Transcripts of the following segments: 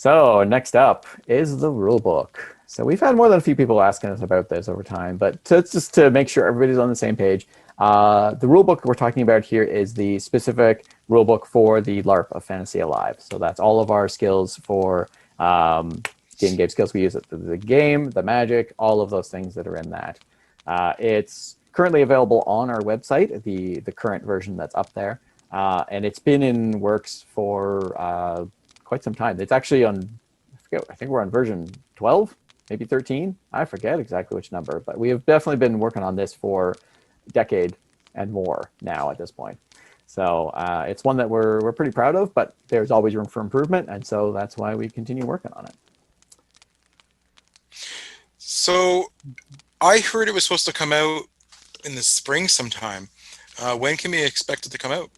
So next up is the rulebook. So we've had more than a few people asking us about this over time, but just to make sure everybody's on the same page, the rulebook we're talking about here is the specific rulebook for the LARP of Fantasy Alive. So that's all of our skills for game skills we use at the game, the magic, all of those things that are in that. It's currently available on our website, the current version that's up there, and it's been in works for quite some time. It's actually on, I think we're on version 12, maybe 13. I forget exactly which number, but we have definitely been working on this for a decade and more now at this point. So it's one that we're pretty proud of, but there's always room for improvement, and so that's why we continue working on it. So I heard it was supposed to come out in the spring sometime. When can we expect it to come out?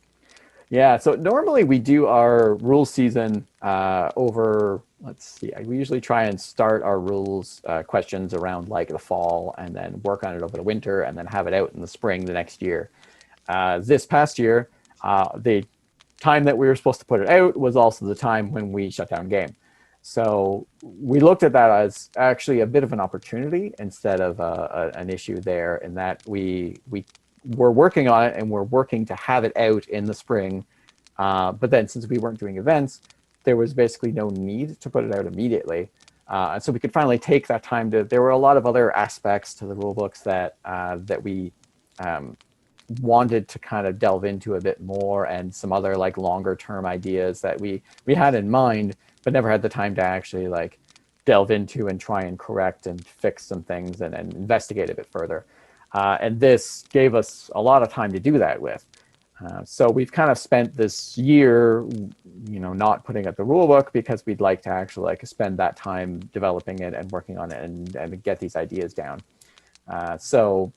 Yeah, so normally we do our rules season over, let's see, we usually try and start our rules questions around like the fall and then work on it over the winter and then have it out in the spring the next year. This past year, the time that we were supposed to put it out was also the time when we shut down game. So we looked at that as actually a bit of an opportunity instead of an issue there, in that we're working on it and we're working to have it out in the spring. But then since we weren't doing events, there was basically no need to put it out immediately. And so we could finally take that time there were a lot of other aspects to the rule books that we wanted to kind of delve into a bit more, and some other like longer term ideas that we had in mind, but never had the time to actually like delve into and try and correct and fix some things and investigate a bit further. And this gave us a lot of time to do that with. So we've kind of spent this year, not putting up the rule book because we'd like to actually like spend that time developing it and working on it and get these ideas down. So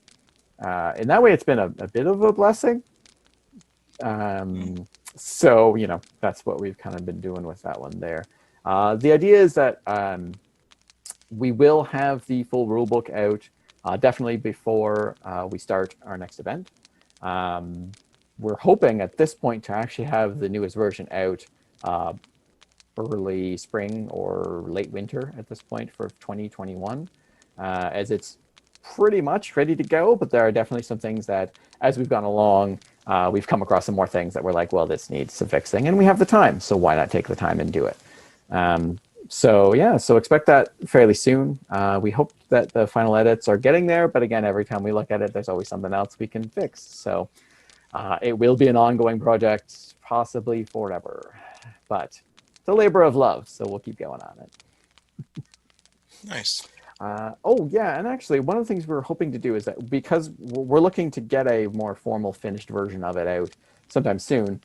in that way, it's been a bit of a blessing. So, that's what we've kind of been doing with that one there. The idea is that we will have the full rule book out definitely before we start our next event. We're hoping at this point to actually have the newest version out early spring or late winter at this point for 2021, as it's pretty much ready to go, but there are definitely some things that as we've gone along, we've come across some more things that we're like, well, this needs some fixing, and we have the time, so why not take the time and do it? So expect that fairly soon. We hope that the final edits are getting there, but again, every time we look at it, there's always something else we can fix. So it will be an ongoing project, possibly forever, but it's a labor of love, so we'll keep going on it. Nice. Oh yeah, and actually one of the things we're hoping to do is that because we're looking to get a more formal finished version of it out sometime soon,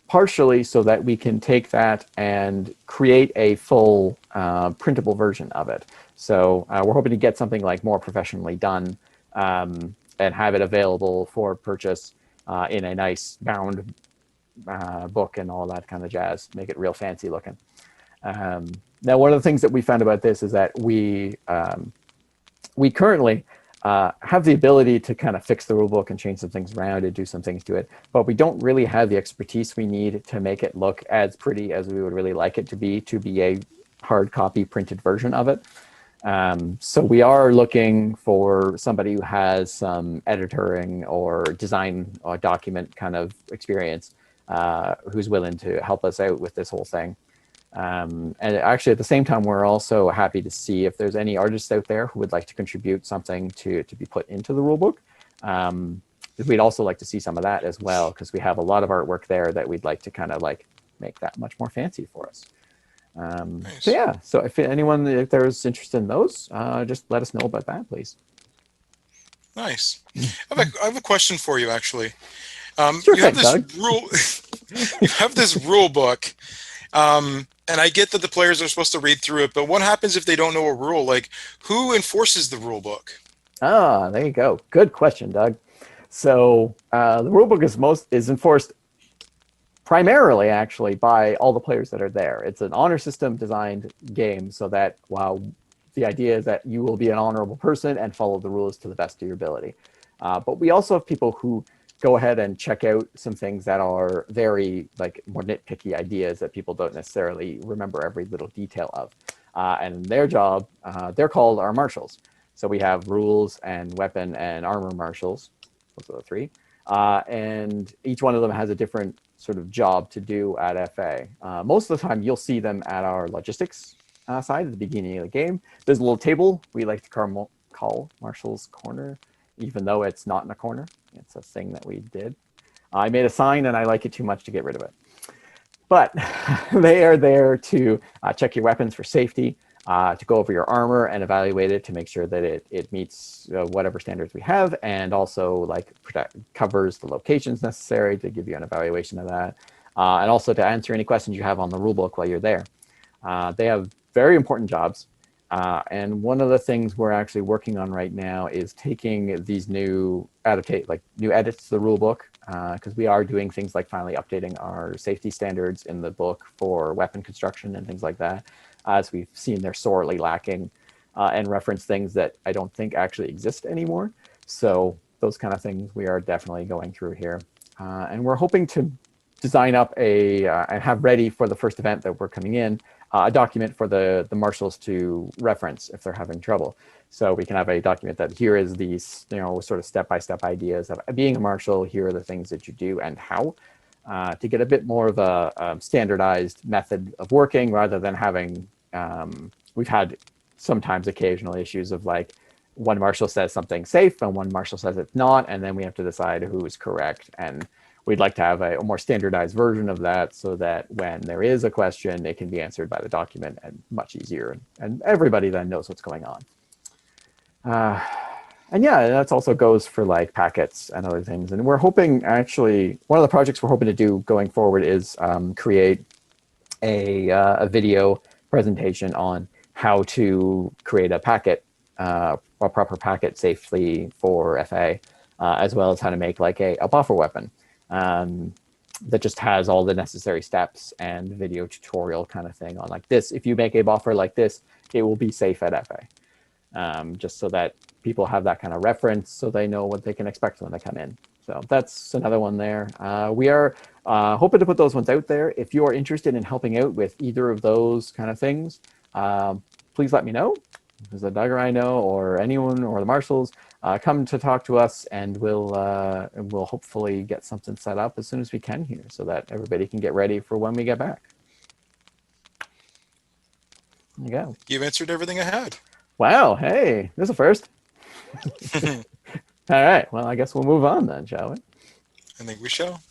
partially so that we can take that and create a full printable version of it. So we're hoping to get something like more professionally done and have it available for purchase in a nice bound book and all that kind of jazz, make it real fancy looking. Now, one of the things that we found about this is that we currently have the ability to kind of fix the rulebook and change some things around and do some things to it, but we don't really have the expertise we need to make it look as pretty as we would really like it to be a hard copy printed version of it. So we are looking for somebody who has some editoring or design or document kind of experience, who's willing to help us out with this whole thing. And actually, at the same time, we're also happy to see if there's any artists out there who would like to contribute something to be put into the rulebook. We'd also like to see some of that as well, because we have a lot of artwork there that we'd like to kind of like make that much more fancy for us. Nice. So yeah, so if there's interested in those, just let us know about that, please. Nice. I have a question for you, actually. Sure You have thing, this Doug. you have this rule book. And I get that the players are supposed to read through it, but what happens if they don't know a rule? Like, who enforces the rule book? Ah, there you go. Good question, Doug. So the rulebook is enforced primarily, actually, by all the players that are there. It's an honor system designed game so that the idea is that you will be an honorable person and follow the rules to the best of your ability. But we also have people who go ahead and check out some things that are very like more nitpicky ideas that people don't necessarily remember every little detail of. And their job, they're called our marshals. So we have rules and weapon and armor marshals. Those are the three. And each one of them has a different sort of job to do at FA. Most of the time, you'll see them at our logistics side at the beginning of the game. There's a little table we like to call Marshall's Corner, even though it's not in a corner. It's a thing that we did. I made a sign, and I like it too much to get rid of it. But they are there to check your weapons for safety, to go over your armor and evaluate it to make sure that it meets whatever standards we have, and also like covers the locations necessary to give you an evaluation of that, and also to answer any questions you have on the rulebook while you're there. They have very important jobs. And one of the things we're actually working on right now is taking these new edits to the rule book, because we are doing things like finally updating our safety standards in the book for weapon construction and things like that, as we've seen they're sorely lacking, and reference things that I don't think actually exist anymore. So those kind of things we are definitely going through here. And we're hoping to design up and have ready for the first event that we're coming in, a document for the marshals to reference if they're having trouble. So we can have a document that here is these, sort of step-by-step ideas of being a marshal. Here are the things that you do and how, to get a bit more of a standardized method of working, rather than having, we've had sometimes occasional issues of like one marshal says something safe and one marshal says it's not, and then we have to decide who is correct. And we'd like to have a more standardized version of that, so that when there is a question, it can be answered by the document and much easier, and everybody then knows what's going on. And yeah, that also goes for like packets and other things. And we're hoping, actually, one of the projects we're hoping to do going forward is create a video presentation on how to create a packet, a proper packet safely for FA, as well as how to make like a buffer weapon. That just has all the necessary steps and video tutorial kind of thing on like this. If you make a buffer like this, it will be safe at FA. Just so that people have that kind of reference, so they know what they can expect when they come in. So that's another one there. We are hoping to put those ones out there. If you are interested in helping out with either of those kind of things, please let me know. There's a Duggar I know, or anyone, or the marshals, come to talk to us, and we'll hopefully get something set up as soon as we can here, so that everybody can get ready for when we get back. There you go. You've answered everything I had. Wow, hey, there's a first. All right, well, I guess we'll move on then, shall we? I think we shall.